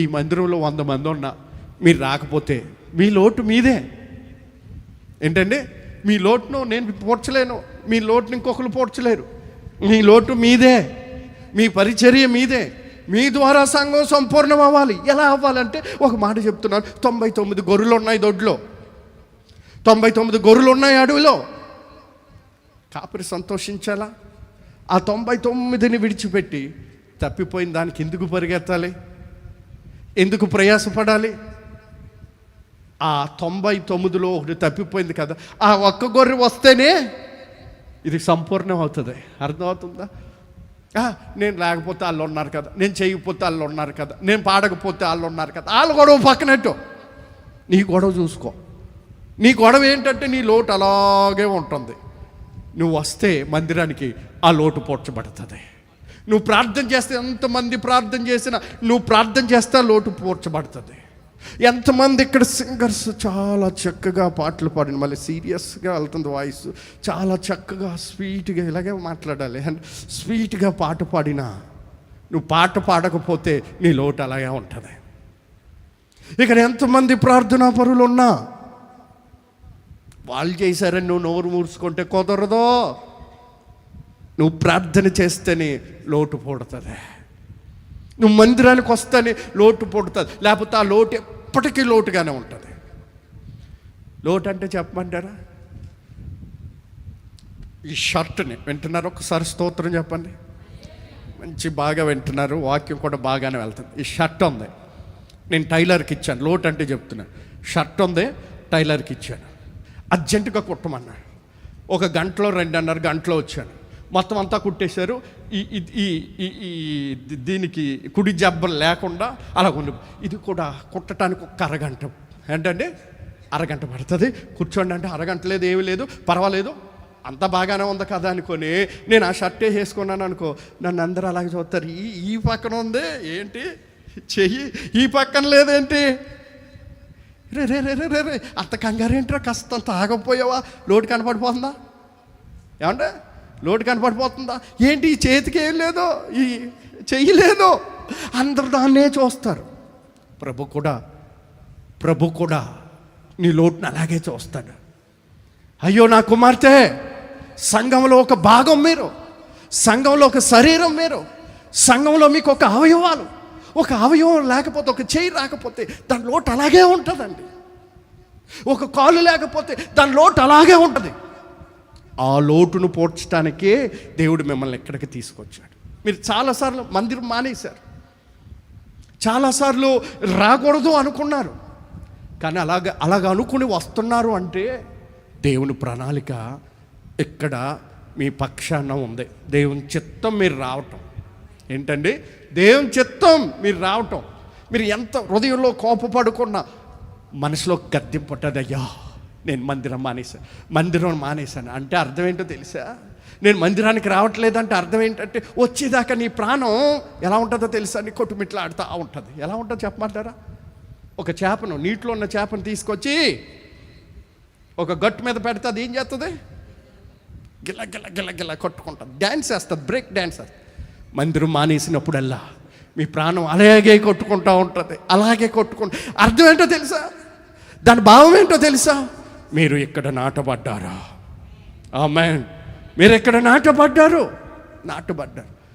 ఈ మందిరంలో 100 మంది ఉన్నా మీరు రాకపోతే మీ లోటు మీదే. ఏంటండి? మీ లోటును నేను పోడ్చలేను, మీ లోటును ఇంకొకరు పోడ్చలేరు. మీ లోటు మీదే, మీ పరిచర్య మీదే. మీ ద్వారా సంఘం సంపూర్ణం అవ్వాలి. ఎలా అవ్వాలంటే ఒక మాట చెప్తున్నాను. 99 గొర్రెలు ఉన్నాయి దొడ్లో, 99 గొర్రెలు ఉన్నాయి అడవిలో. కాపరి సంతోషించాలా? ఆ 99ని విడిచిపెట్టి తప్పిపోయిన దానికి ఎందుకు పరిగెత్తాలి? ఎందుకు ప్రయాసపడాలి? ఆ 99లో ఒకటి తప్పిపోయింది కదా, ఆ ఒక్క గొర్రె వస్తేనే ఇది సంపూర్ణం అవుతుంది. అర్థమవుతుందా? నేను లేకపోతే వాళ్ళు ఉన్నారు కదా, నేను చేయకపోతే వాళ్ళు ఉన్నారు కదా, నేను పాడకపోతే వాళ్ళు ఉన్నారు కదా, వాళ్ళు గొడవ పక్కనట్టు నీ గొడవ చూసుకో. నీ గొడవ ఏంటంటే నీ లోటు అలాగే ఉంటుంది. నువ్వు వస్తే మందిరానికి ఆ లోటు పోడ్చబడుతుంది. నువ్వు ప్రార్థన చేస్తే, ఎంతమంది ప్రార్థన చేసినా నువ్వు ప్రార్థన చేస్తే ఆ లోటు పోడ్చబడుతుంది. ఎంతమంది ఇక్కడ సింగర్స్ చాలా చక్కగా పాటలు పాడిన, మళ్ళీ సీరియస్గా వెళ్తుంది వాయిస్, చాలా చక్కగా స్వీట్గా ఇలాగే మాట్లాడాలి అండ్ స్వీట్గా పాట పాడినా నువ్వు పాట పాడకపోతే నీ లోటు అలాగే ఉంటుంది. ఇక్కడ ఎంతమంది ప్రార్థనా పరులు ఉన్నా వాళ్ళు చేశారని నువ్వు నోరు మూసుకుంటే కుదరదో. నువ్వు ప్రార్థన చేస్తేనే లోటు పుడుతుంది. నువ్వు మందిరానికి వస్తేనే లోటు పుడుతుంది. లేకపోతే ఆ లోటు ఎప్పటికీ లోటుగానే ఉంటుంది. లోటు అంటే చెప్పమంటారా? ఈ షర్ట్ని వింటున్నారు, ఒకసారి స్తోత్రం చెప్పండి. మంచి బాగా వింటున్నారు, వాక్యం కూడా బాగానే వెళ్తుంది. ఈ షర్ట్ ఉంది, నేను టైలర్కి ఇచ్చాను. లోటు అంటే చెప్తున్నాను. షర్ట్ ఉంది, టైలర్కి ఇచ్చాను. అర్జెంటుగా కుట్టమన్నాడు. 1 గంటలో 2.5 గంటలో వచ్చాను. మొత్తం అంతా కుట్టేశారు. దీనికి కుడి జబ్బలు లేకుండా అలా ఉండి, ఇది కూడా కుట్టడానికి 1 అరగంట. ఏంటంటే అరగంట పడుతుంది. కూర్చోండి అంటే అరగంట లేదు, ఏమీ లేదు, పర్వాలేదు, అంతా బాగానే ఉంది కదా అనుకొని నేను ఆ షర్టే వేసుకున్నాను అనుకో, నన్ను అందరూ అలాగే చూస్తారు. ఈ పక్కన ఉంది ఏంటి చెయ్యి, ఈ పక్కన లేదేంటి, రే రే రే రే రే అంత కంగారేంట్రా, కాస్తంత ఆగపోయావా, లోటు కనపడిపోతుందా? ఏమంటే లోటు కనపడిపోతుందా ఏంటి? ఈ చేతికి ఏం లేదో, ఈ చెయ్యి లేదో, అందరు దాన్నే చూస్తారు. ప్రభు కూడా నీ లోటుని అలాగే చూస్తాడు. అయ్యో నా కుమార్తె, సంఘంలో ఒక భాగం మీరు, సంఘంలో ఒక శరీరం మీరు, సంఘంలో మీకు ఒక అవయవాలు, ఒక అవయవం లేకపోతే, ఒక చెయ్యి రాకపోతే దాని లోటు అలాగే ఉంటుందండి. ఒక కాలు లేకపోతే దాని లోటు అలాగే ఉంటుంది. ఆ లోటును పోడ్చడానికే దేవుడు మిమ్మల్ని ఎక్కడికి తీసుకొచ్చాడు. మీరు చాలాసార్లు మందిరం మానేశారు, చాలాసార్లు రాకూడదు అనుకున్నారు, కానీ అలాగ అనుకుని వస్తున్నారు అంటే దేవుని ప్రణాళిక ఇక్కడ మీ పక్షాన ఉంది. దేవుని చిత్తం మీరు రావటం. ఏంటండి? దేవుని చిత్తం మీరు రావటం. మీరు ఎంత హృదయంలో కోపపడుకున్నా మనసులో గద్దెం పట్టదు, అయ్యా నేను మందిరం మానేశాను అంటే అర్థం ఏంటో తెలుసా? నేను మందిరానికి రావట్లేదంటే అర్థం ఏంటంటే వచ్చేదాకా నీ ప్రాణం ఎలా ఉంటుందో తెలుసా? నీ కొట్టుమిట్లాడుతూ ఉంటుంది. ఎలా ఉంటుందో చెప్పమంటారా? ఒక చేపను, నీటిలో ఉన్న చేపను తీసుకొచ్చి ఒక గట్టు మీద పెడితే అది ఏం చేస్తుంది? గిల్ల గిల్ల గిల్ల గిల్ల కొట్టుకుంటుంది, డ్యాన్స్ వేస్తుంది, బ్రేక్ డ్యాన్స్ వేస్తుంది. మందిరం మానేసినప్పుడల్లా మీ ప్రాణం అలాగే కొట్టుకుంటూ ఉంటుంది, అలాగే కొట్టుకుంటా. అర్థం ఏంటో తెలుసా? దాని భావం ఏంటో తెలుసా? మీరు ఇక్కడ నాటబడ్డారా? ఆమేన్. మీరు ఎక్కడ నాటబడ్డారు?